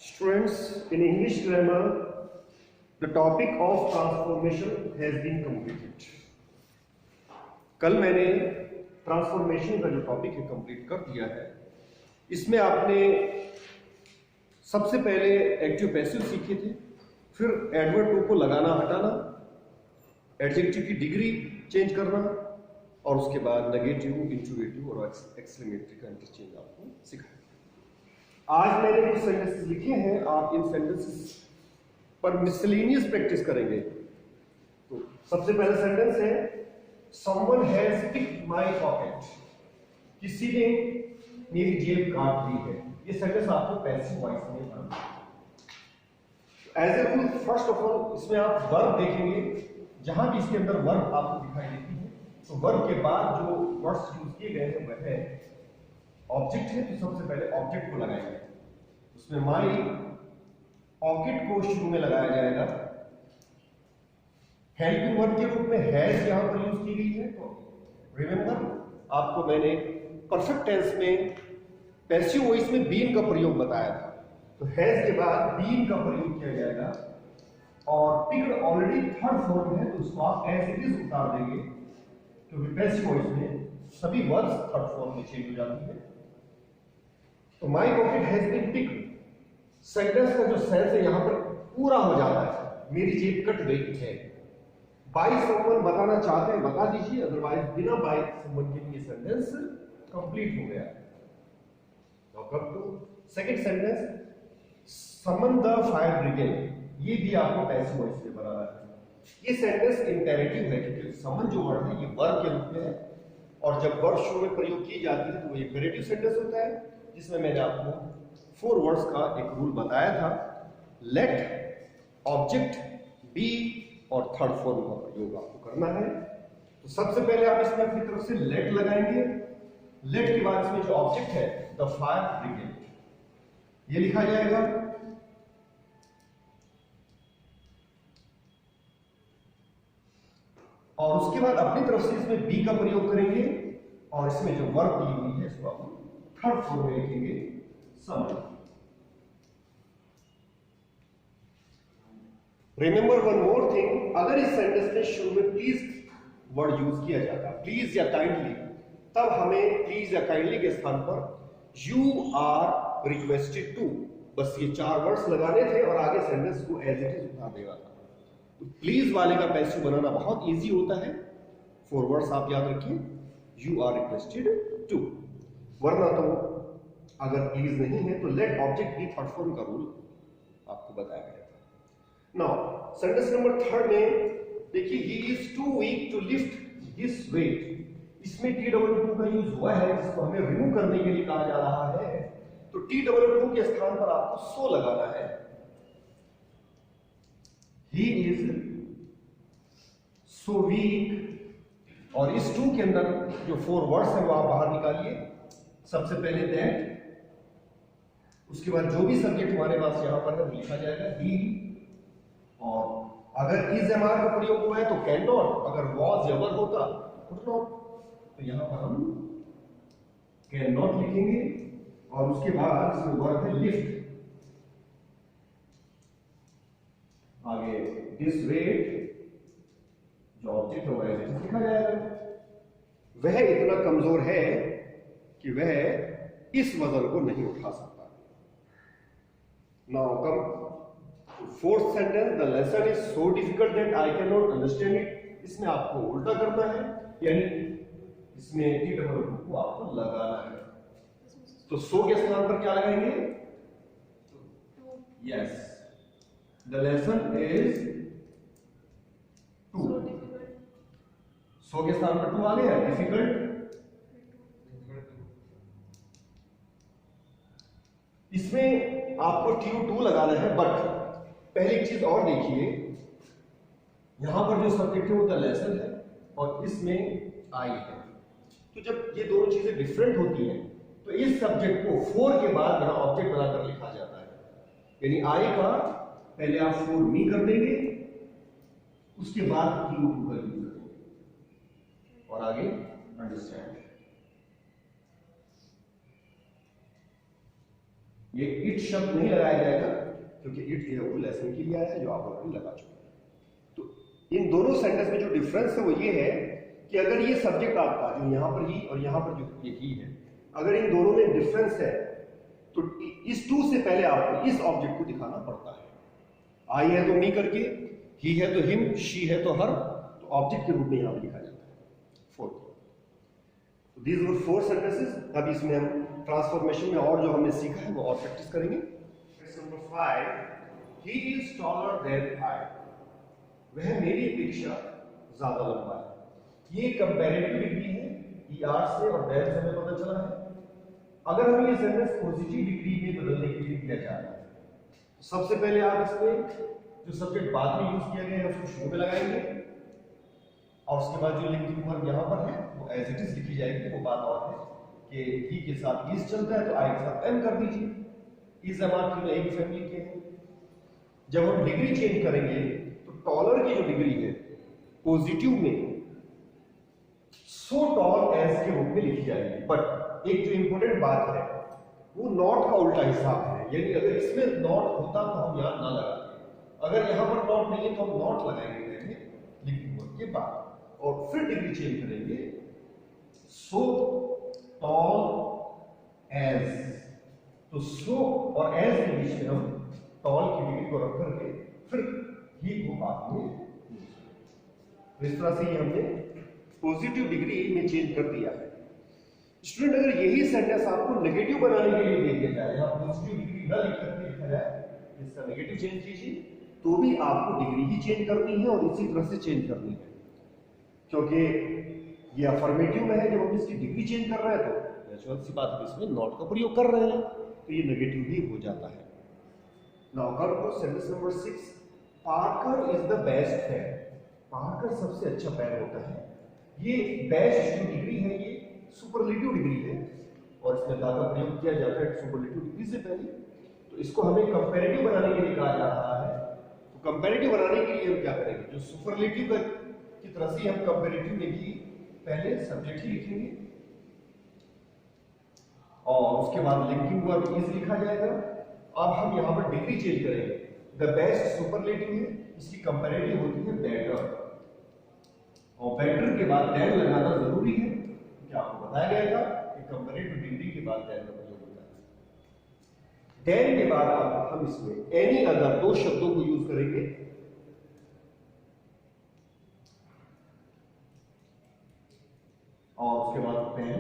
Students, in English grammar, the topic of transformation has been completed. कल मैंने transformation का जो टॉपिक है कंप्लीट कर दिया है। इसमें आपने सबसे पहले एक्टिव पैसिव सीखे थे, फिर एडवर्ब टू को लगाना हटाना, एडजेक्टिव की डिग्री चेंज करना और उसके बाद नेगेटिव, इंट्रोगेटिव और एक्सक्लेमेटरी का इंटरचेंज आपको सिखाया। आज मैंने कुछ सेंटेंसेस लिखे हैं, आप इन सेंटेंसेस पर मिसलेनियस प्रैक्टिस करेंगे। तो सबसे पहला सेंटेंस है Someone has picked my pocket. किसी ने मेरी जेब काट ली है। ये सेंटेंस आपको पैसिव वॉइस में पढ़ना है। As a rule first of all इसमें आप वर्ब देखेंगे, जहां भी इसके अंदर वर्ब आपको दिखाई देती है तो वर्ब के बाद जो वर्ड्स यूज किए गए हैं वह है ऑब्जेक्ट है, तो सबसे पहले ऑब्जेक्ट को लगाएंगे। उसमें माई पॉकेट को शुरू में लगाया जाएगा। हेल्पिंग वर्ब के रूप में हैज यहां पर यूज की गई है। तो रिमेंबर, आपको मैंने परफेक्ट टेंस में पैसिव वॉइस में बीन का प्रयोग बताया था। तो हैज के बाद बीन का प्रयोग किया जाएगा और पिक्ड ऑलरेडी थर्ड फॉर्म है तो उसको आप एज इट इज उतार देंगे, क्योंकि पैसिव वॉइस में सभी वर्ड्स थर्ड फॉर्म में चेंज हो जाती है। तो my pocket has been picked, sentence का जो सेंस है यहां पर पूरा हो जाता है, मेरी जेब कट गई है। बाय समवन बताना चाहते हैं बता दीजिए, अदरवाइज बिना बाय समवन के लिए सेंटेंस कंप्लीट हो गया। Now come to second sentence, summon the fire brigade. ये भी आपको पैसिव वॉइस में बनाना है। ये सेंटेंस इंपेरेटिव है क्योंकि समन जो वर्ड है ये वर्ब के रूप में है और जब वर्ब शुरू में प्रयोग की जाती है तो ये इंपेरेटिव सेंटेंस होता है, जिसमें मैंने आपको 4 वर्ड्स का एक रूल बताया था। लेट, ऑब्जेक्ट, बी और थर्ड फॉर्म का प्रयोग आपको करना है। तो सबसे पहले आप इसमें अपनी तरफ से लेट लगाएंगे। लेट के बाद इसमें जो ऑब्जेक्ट है द फायर ब्रिगेड, ये लिखा जाएगा। और उसके बाद अपनी तरफ से इसमें बी का प्रयोग करेंगे और इसमें जो वर्ब दी हुई है इसको आप थर्ड फॉर्म में लिखेंगे, समन। रिमेंबर वन मोर थिंग, अगर इस सेंटेंस में शुरू में प्लीज वर्ड यूज किया जाता, प्लीज या काइंडली, तब हमें प्लीज या काइंडली के स्थान पर यू आर रिक्वेस्टेड टू, बस ये 4 वर्ड्स लगाने थे और आगे सेंटेंस को एज इट इज उतार देगा। तो प्लीज वाले का पैसिव बनाना बहुत इजी होता है। 4 वर्ड्स आप याद रखिए, यू आर रिक्वेस्टेड टू। वरना तो अगर प्लीज नहीं है तो let object be third form का रूल आपको बताया गया। नाउ सेंटेंस नंबर 3 में देखिए, he is too weak to lift this weight. इसमें TWO का यूज हुआ है जिसको हमें रिमूव करने के लिए कहा जा रहा है। तो TWO के स्थान पर आपको सो लगाना है। ही इज सो वीक और इस टू के अंदर जो 4 वर्ड्स हैं वो आप बाहर निकालिए। सबसे पहले दैट, उसके बाद जो भी सब्जेक्ट हमारे पास यहां पर है वो लिखा जाएगा ही, और अगर इज एमआर का प्रयोग हुआ है तो कैन नॉट, अगर वॉज या वर होता कुड नॉट, तो यहां पर हम कैन नॉट लिखेंगे और उसके बाद इसमें वर्ब है लिफ्ट, आगे दिस वेट, जो ऑब्जेक्ट होगा एज इट इज लिखा जाएगा। वह इतना कमजोर है कि वह इस वजन को नहीं उठा सकता। Now come fourth sentence, the lesson is so difficult that I can not understand it. इसमें आपको उल्टा करना है, यानी इसमें TWO को आपको लगाना है। तो सो के स्थान पर क्या लगाएंगे? Yes, the lesson is too. So के स्थान पर टू आ गया, डिफिकल्ट। इसमें आपको TO2 लगाना है, बट पहली एक चीज और देखिए, यहां पर जो सब्जेक्ट है वो द लेसन है और इसमें आई है। तो जब ये दोनों चीजें डिफरेंट होती हैं तो इस सब्जेक्ट को 4 के बाद यहां ऑब्जेक्ट बनाकर लिखा जाता है। यानी आई का पहले आप 4 मी कर देंगे, उसके बाद TO2 का यूज करेंगे और आगे अंडरस्टैंड। ये इट शब्द नहीं लगाया जाएगा क्योंकि इट जो है वो लेसन के लिए आया है जो आप ऑलरेडी लगा चुके हैं। तो इन दोनों सेंटेंस में जो डिफरेंस है वो ये है कि अगर ये सब्जेक्ट आपका जो यहाँ पर ही और यहाँ पर जो ये ही है, अगर इन दोनों में डिफरेंस है तो इस टू से पहले आपको इस ऑब्जेक्ट को दिखाना पड़ता है। आई है तो मी करके, ही है तो हिम, शी है तो हर, तो ऑब्जेक्ट के रूप में यहाँ पर लिखा जाता है। Fourth, these were 4 sentences. अब इसमें हम ट्रांसफॉर्मेशन में और जो हमने सीखा है वो और प्रैक्टिस करेंगे। Number 5, he is taller than I, वह मेरी अपेक्षा ज्यादा लंबा है। ये कंपैरेटिव डिग्री है, ER से और देन से हमें पता चला है। अगर हम ये सेंटेंस पॉजिटिव डिग्री में बदलने के लिए किया जा रहा है तो सबसे पहले आप इसमें जो सब्जेक्ट बाद में यूज किया गया है उसको शुरू में लगाएंगे और उसके बाद जो लिंकिंग वर्ब यहाँ पर है वो एज इट इज लिखी जाएगी। वो बात और है कि ही के साथ इज चलता है तो आई के साथ एम कर दीजिए। इज हमारे तीनों एक फैमिली के हैं। जब हम डिग्री चेंज करेंगे तो टॉलर की जो डिग्री है पॉजिटिव में सो टॉल एज के रूप में लिखी जाएगी। बट एक जो इंपॉर्टेंट बात है वो नॉट का उल्टा हिसाब है, यानी अगर इसमें नॉट होता तो हम यहां ना लगाते, अगर यहां पर नॉट नहीं है तो हम नॉट लगाएंगे लिंकिंग वर्ब के बाद और फिर डिग्री चेंज करेंगे सो टॉल एज। तो सो और एज के बीच में हम टॉल की डिग्री को रख करके फिर ही को बाद में, तो इस तरह से ये हमने पॉजिटिव डिग्री में चेंज कर दिया है। स्टूडेंट, अगर यही सेंटेंस आपको नेगेटिव बनाने के लिए दे दिया जाए, यहाँ पॉजिटिव डिग्री न लिख करके लिखा जाए, इसका नेगेटिव चेंज कीजिए, तो भी आपको डिग्री ही चेंज करनी है और इसी तरह से चेंज करनी है। क्योंकि ये अफर्मेटिव में है, जब हम इसकी डिग्री चेंज कर रहे हैं तो नेचुरल सी बात है इसमें नॉट का प्रयोग कर रहे हैं तो ये नेगेटिव ही हो जाता है। Now come to sentence number 6, Parker is the best pen. Parker सबसे अच्छा पेन होता है। ये बेस्ट जो डिग्री है ये सुपरलेटिव डिग्री है और इसमें दा का प्रयोग किया जाता है सुपरलेटिव डिग्री से पहले। तो इसको हमें कंपैरेटिव बनाने के लिए कहा जा रहा है। तो कंपैरेटिव बनाने के लिए हम क्या करेंगे, जो सुपरलेटिव की तरह से हम कंपैरेटिव में भी पहले सब्जेक्ट ही लिखेंगे और उसके बाद लिंकिंग वर्ब इज लिखा जाएगा। अब हम यहाँ पर डिग्री चेंज करेंगे। द बेस्ट सुपरलेटिव है, इसकी कंपैरेटिव होती है बेटर और बेटर के बाद देन लगाना जरूरी है। क्या आपको बताया गया था कि कंपैरेटिव डिग्री के बाद देन का प्रयोग होता है। देन के बाद हम इसमें एनी अदर 2 शब्दों को यूज करेंगे और उसके बाद पेन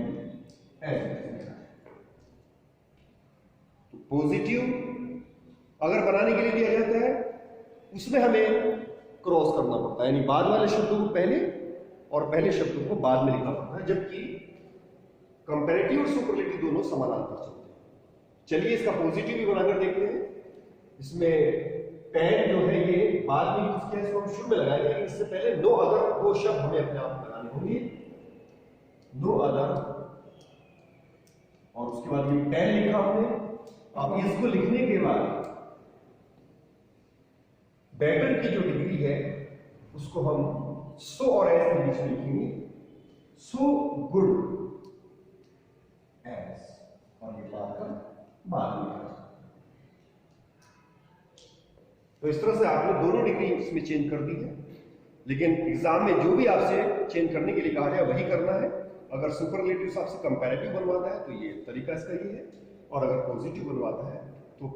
एज। तो पॉजिटिव अगर बनाने के लिए दिया जाता है उसमें हमें क्रॉस करना पड़ता है, यानी बाद वाले शब्दों को पहले और पहले शब्दों को बाद में लिखना पड़ता है, जबकि कंपैरेटिव और सुपरलेटिव दोनों समानांतर चलते हैं। चलिए इसका पॉजिटिव भी बनाकर देखते हैं। इसमें पेन जो है ये बाद में यूज किया, इसको हम शुरू में लगाएंगे। इससे पहले नो अदर 2 शब्द हमें अपने आप लगाने होंगे, नो अदर और उसके बाद ये पेन लिखा हमने। अब इसको लिखने के बाद बेटर की जो डिग्री है उसको हम सो और एज के बीच में लिखेंगे, सो गुड एज, और ये बात का बाद में। तो इस तरह से आपने दोनों डिग्री इसमें चेंज कर दी है, लेकिन एग्जाम में जो भी आपसे चेंज करने के लिए कहा जाए वही करना है। अगर सुपरलेटिव से आपसे कंपैरेटिव बनवाता है तो ये तरीका इसका ये है, और अगर पॉजिटिव बनवाता है तो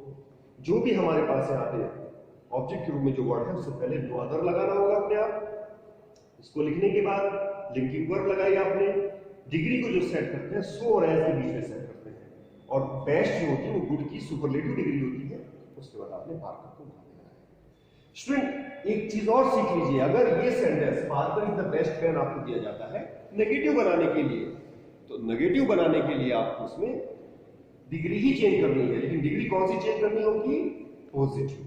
जो भी हमारे पास यहाँ पे ऑब्जेक्ट के रूप में जो वर्ड है उससे पहले नो अदर लगाना होगा अपने आप। इसको लिखने के बाद लिंकिंग वर्ब लगाई आपने। डिग्री को जो सेट करते हैं सो और एज के बीच में सेट करते हैं, और बेस्ट जो होती है वो गुड की सुपरलेटिव डिग्री होती है। उसके बाद आपने पार्कर को वहां लगाया। स्टूडेंट एक चीज और सीख लीजिए, अगर ये sentence Parker is the best pen आपको दिया जाता है नेगेटिव बनाने के लिए, तो नेगेटिव बनाने के लिए आपको उसमें डिग्री ही चेंज करनी है। लेकिन डिग्री कौन सी चेंज करनी होगी? पॉजिटिव,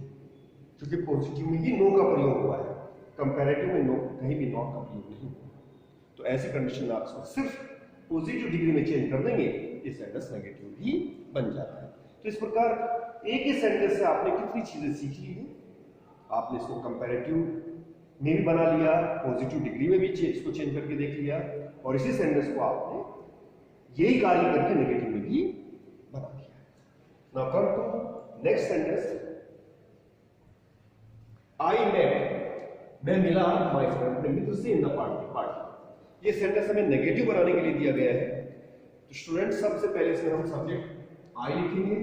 क्योंकि पॉजिटिव में ही नो का प्रयोग हुआ है, कंपैरेटिव में नो कहीं भी नॉट का प्रयोग नहीं हुआ। तो ऐसी कंडीशन में आप सिर्फ पॉजिटिव डिग्री में चेंज कर देंगे, ये सेंटेंस नेगेटिव भी बन जाता है। तो इस प्रकार एक ही सेंटेंस से आपने कितनी चीजें सीख ली हैं। आपने इसको कंपैरेटिव में भी बना लिया, पॉजिटिव डिग्री में भी इसको चेंज करके देख लिया, और इसी सेंटेंस को आपने यही कार्य करके नेगेटिव में भी बना दिया। Now come to next sentence, I met, मैं मिला माय फ्रेंड, अपने मित्र से इन द पार्टी। ये सेंटेंस हमें नेगेटिव बनाने के लिए दिया गया है। तो स्टूडेंट सबसे पहले इसमें हम सब्जेक्ट आई लिखेंगे,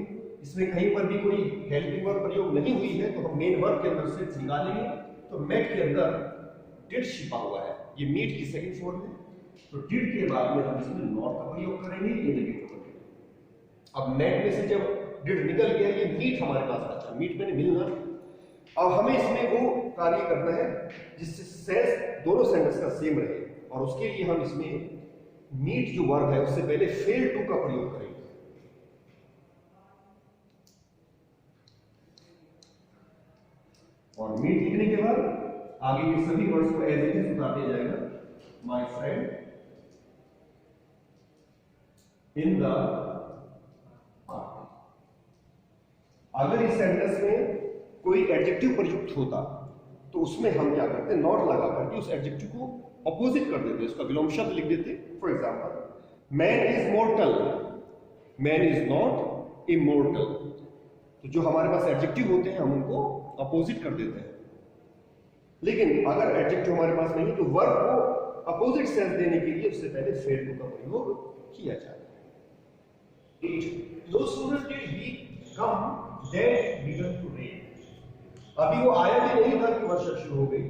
इसमें कहीं पर भी कोई हेल्पिंग वर्ब प्रयोग नहीं हुई है तो हम मेन वर्ब के अंदर से निकालेंगे। तो मेट के अंदर डिड छिपा हुआ है, ये मीट की सेकंड फॉर्म है, तो डिड के बाद में हम इसमें नॉट का प्रयोग करेंगे, ये नेगेटिव बनेगा। अब मेट में से जब डिड निकल गया, ये मीट हमारे पास बचा, मीट मैंने मिलना। अब हमें इसमें वो कार्य करना है जिससे सेंस दोनों सेंटेंस का सेम रहे, और उसके लिए हम इसमें मीट जो वर्ब है उससे पहले फेल टू का प्रयोग करेंगे। और मीट लिखने के बाद आगे के सभी वर्ड्स को एज इट इज उतार दिया जाएगा। My friend in the party. अगर इस सेंटेंस में कोई एडजेक्टिव प्रयुक्त होता तो उसमें हम क्या करते, नॉट लगा करके उस एडजेक्टिव को अपोजिट कर देते, उसका विलोम शब्द लिख देते। For example, man is मॉर्टल, man is not immortal. तो जो हमारे पास एडजेक्टिव होते हैं हम उनको अपोजिट कर देते हैं। लेकिन अगर एडजेक्टिव हमारे पास नहीं तो वर्ब को अपोजिट सेंस देने के लिए उससे पहले फेल टू का प्रयोग किया जाता है। No sooner did he come then began to rain. अभी वो आया भी नहीं था कि वर्षा शुरू हो गई।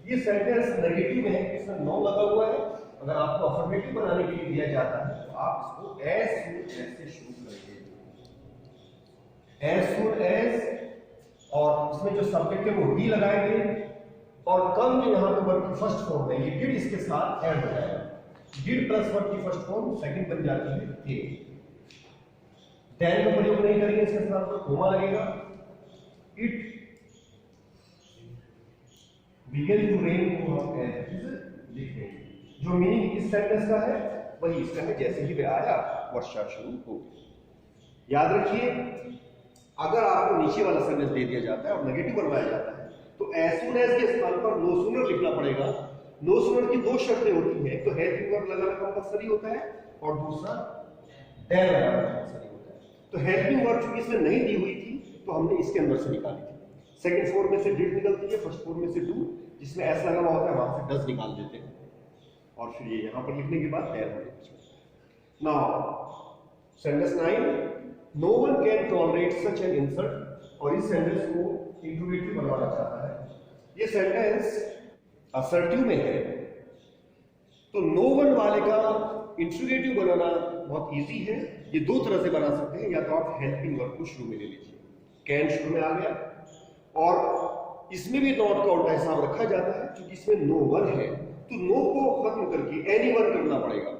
ये सेंटेंस नेगेटिव में है, इसमें नो लगा हुआ है। अगर आपको अफर्मेटिव बनाने के लिए दिया जाता है तो आप इसको एज सून एज से शुरू करेंगे, एज सून एज, और इसमें जो सब्जेक्ट है वो भी लगाएंगे, और कम जो यहाँ पे वर्ब की फर्स्ट फॉर्म है, ये डिड इसके साथ ऐड हो जाएगा। डिड प्लस वर्ब की फर्स्ट फॉर्म सेकंड बन जाती है थे। देन का प्रयोग नहीं करेंगे, इसके साथ तो कोमा लगेगा। इट बिगन टू रेन को हम एज इट इज लिखेंगे। जो मीनिंग इस सेंटेंस का है वही इसका है, जैसे ही वह आया वर्षा शुरू हो गई। याद रखिए, अगर आपको नीचे वाला सेंटेंस दे दिया जाता है और नेगेटिव बनवाया जाता है तो एज सून एज के स्थान पर नो सूनर लिखना पड़ेगा। नो सूनर की दो शर्तें होती हैं, एक तो हेल्पिंग वर्ब लगाना कंपलसरी होता है और दूसरा देन लगाना कंपलसरी होता है। तो हेल्पिंग वर्ब चूंकि इसमें नहीं दी हुई थी तो हमने इसके अंदर से निकाली थी। सेकंड फॉर्म में से डिड निकलती है, फर्स्ट फॉर्म में से डू, जिसमें एस लगा हुआ होता है वहां से डज निकाल देते हैं, और फिर ये यहां पर लिखने के बाद देयर हो जाएगा। Now sentence 9, no one can tolerate such an insult, और इस सेंटेंस को इंट्रोगेटिव बनवाना चाहता है। ये सेंटेंस असर्टिव में है, तो नो वन वाले का इंट्रोगेटिव बनाना बहुत इजी है। ये दो तरह से बना सकते हैं, या तो आप हेल्पिंग वर्ब को शुरू में ले लीजिए, कैन शुरू में आ गया, और इसमें भी नॉट का उल्टा हिसाब रखा जाता है क्योंकि इसमें नो वन है, तो नो को खत्म करके एनी वन करना पड़ेगा।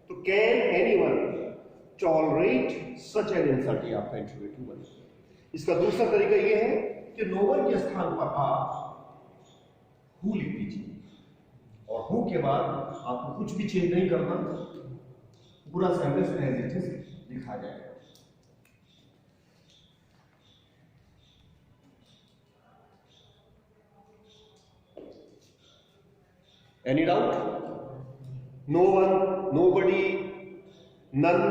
तो can any one tolerate such an insult, ये आपका इंट्रोगेटिव बनेगा। इसका दूसरा तरीका यह है कि नो वन के स्थान पर आप हु लिख दीजिए, और हु के बाद आपको कुछ भी चेंज नहीं करना, पूरा सेंटेंस एज इट इज लिखा जाएगा। Any doubt? No one, nobody, none,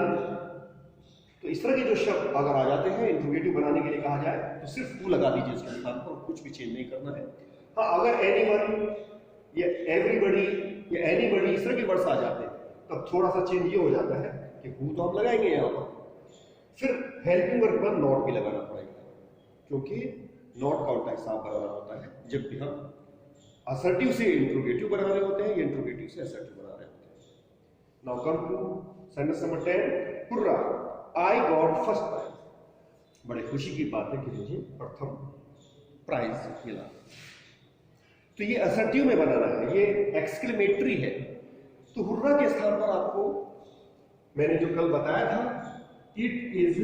तो इस तरह के जो शब्द अगर आ जाते हैं इंट्रोगेटिव बनाने के लिए कहा जाए तो सिर्फ हु लगा दीजिए उसके स्थान पर, कुछ भी चेंज नहीं करना है। हाँ, अगर एनीवन या एवरीबडी या एनीबडी इस तरह के वर्ड्स आ जाते हैं तब थोड़ा सा चेंज ये हो जाता है कि हु तो हम लगाएंगे यहाँ पर, फिर हेल्पिंग वर्ब पर नॉट भी लगाना पड़ेगा, क्योंकि नॉट का उल्टा हिसाब बनाना होता है जब भी हम असर्टिव से इंट्रोगेटिव बना रहे होते हैं या इंट्रोगेटिव से असर्टिव बना रहे होते हैं। Now come to sentence number 10, hurrah, I got first prize. बड़े खुशी की बात है कि मुझे प्रथम प्राइज मिला। तो ये असर्टिव में बनाना है, ये एक्सक्लेमेटरी है। तो हुर्रा के स्थान पर आपको मैंने जो कल बताया था, इट इज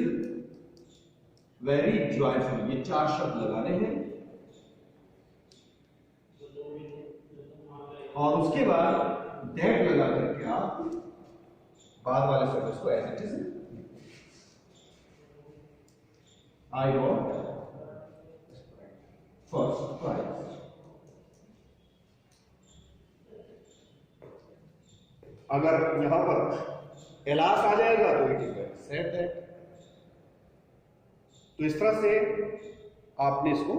वेरी जॉयफुल, ये 4 शब्द लगाने हैं, और उसके बाद दैट लगा करके आप बाद वाले शब्द को as it is, I got first prize. अगर यहां पर एलास आ जाएगा तो it is very sad that, तो इस तरह से आपने इसको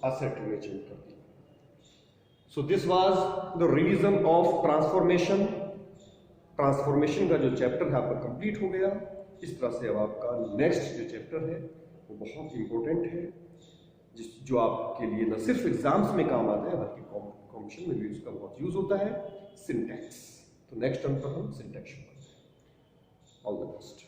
असर्टिव में चेंज कर दिया। So this was the revision of transformation. Transformation का जो चैप्टर है आपका कंप्लीट हो गया। इस तरह से अब आपका नेक्स्ट जो चैप्टर है वो बहुत इंपॉर्टेंट है, जो आपके लिए न सिर्फ एग्जाम्स में काम आता है बल्कि कॉम्पिटिशन में भी उसका बहुत यूज होता है, सिंटैक्स। तो नेक्स्ट टर्म पर हम सिंटैक्स पढ़ते हैं। All the best.